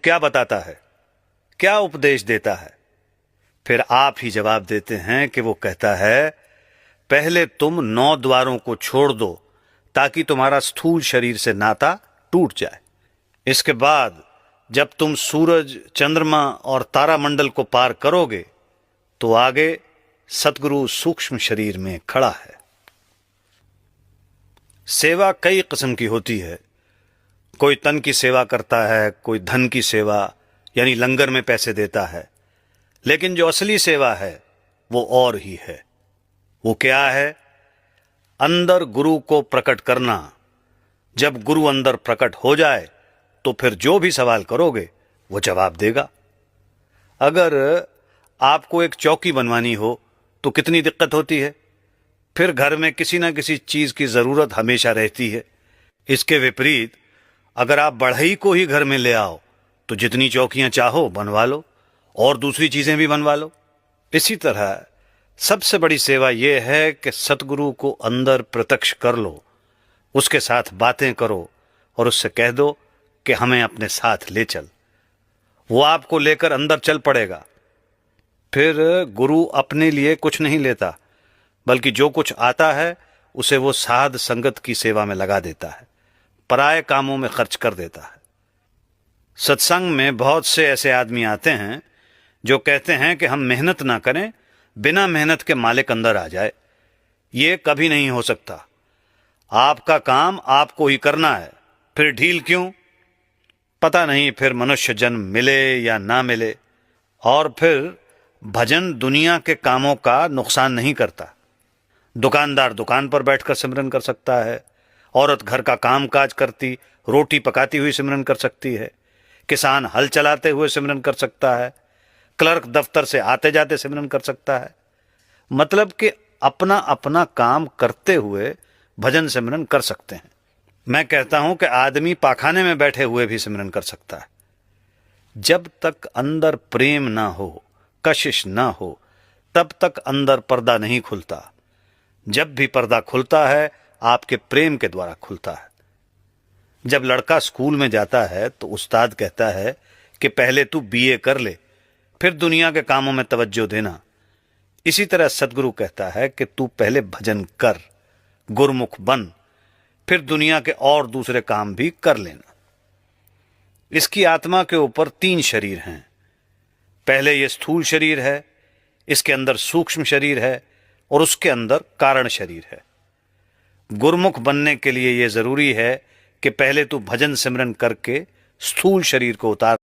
क्या बताता है, क्या उपदेश देता है? फिर आप ही जवाब देते हैं कि वो कहता है, पहले तुम 9 द्वारों को छोड़ दो ताकि तुम्हारा स्थूल शरीर से नाता टूट जाए। इसके बाद जब तुम सूरज, चंद्रमा और तारामंडल को पार करोगे तो आगे सतगुरु सूक्ष्म शरीर में खड़ा है। सेवा कई किस्म की होती है। कोई तन की सेवा करता है, कोई धन की सेवा यानी लंगर में पैसे देता है, लेकिन जो असली सेवा है वो और ही है। वो क्या है? अंदर गुरु को प्रकट करना। जब गुरु अंदर प्रकट हो जाए तो फिर जो भी सवाल करोगे वो जवाब देगा। अगर आपको एक चौकी बनवानी हो तो कितनी दिक्कत होती है, फिर घर में किसी ना किसी चीज की जरूरत हमेशा रहती है। इसके विपरीत अगर आप बढ़ई को ही घर में ले आओ तो जितनी चौकियां चाहो बनवा लो और दूसरी चीजें भी बनवा लो। इसी तरह सबसे बड़ी सेवा यह है कि सतगुरु को अंदर प्रत्यक्ष कर लो, उसके साथ बातें करो और उससे कह दो कि हमें अपने साथ ले चल। वो आपको लेकर अंदर चल पड़ेगा। फिर गुरु अपने लिए कुछ नहीं लेता, बल्कि जो कुछ आता है उसे वो साध संगत की सेवा में लगा देता है, पराये कामों में खर्च कर देता है। सत्संग में बहुत से ऐसे आदमी आते हैं जो कहते हैं कि हम मेहनत ना करें, बिना मेहनत के मालिक अंदर आ जाए। ये कभी नहीं हो सकता। आपका काम आपको ही करना है, फिर ढील क्यों? पता नहीं फिर मनुष्य जन्म मिले या ना मिले। और फिर भजन दुनिया के कामों का नुकसान नहीं करता। दुकानदार दुकान पर बैठकर सिमरन कर सकता है, औरत घर का काम काज करती, रोटी पकाती हुई सिमरन कर सकती है, किसान हल चलाते हुए सिमरन कर सकता है, क्लर्क दफ्तर से आते जाते सिमरन कर सकता है। मतलब कि अपना अपना काम करते हुए भजन सिमरन कर सकते हैं। मैं कहता हूं कि आदमी पाखाने में बैठे हुए भी सिमरन कर सकता है। जब तक अंदर प्रेम ना हो, कशिश ना हो, तब तक अंदर पर्दा नहीं खुलता। जब भी पर्दा खुलता है आपके प्रेम के द्वारा खुलता है। जब लड़का स्कूल में जाता है तो उस्ताद कहता है कि पहले तू बीए कर ले, फिर दुनिया के कामों में तवज्जो देना। इसी तरह सतगुरु कहता है कि तू पहले भजन कर, गुरमुख बन, फिर दुनिया के और दूसरे काम भी कर लेना। इसकी आत्मा के ऊपर 3 शरीर हैं। पहले ये स्थूल शरीर है, इसके अंदर सूक्ष्म शरीर है और उसके अंदर कारण शरीर है। गुरमुख बनने के लिए यह जरूरी है कि पहले तू भजन सिमरन करके स्थूल शरीर को उतार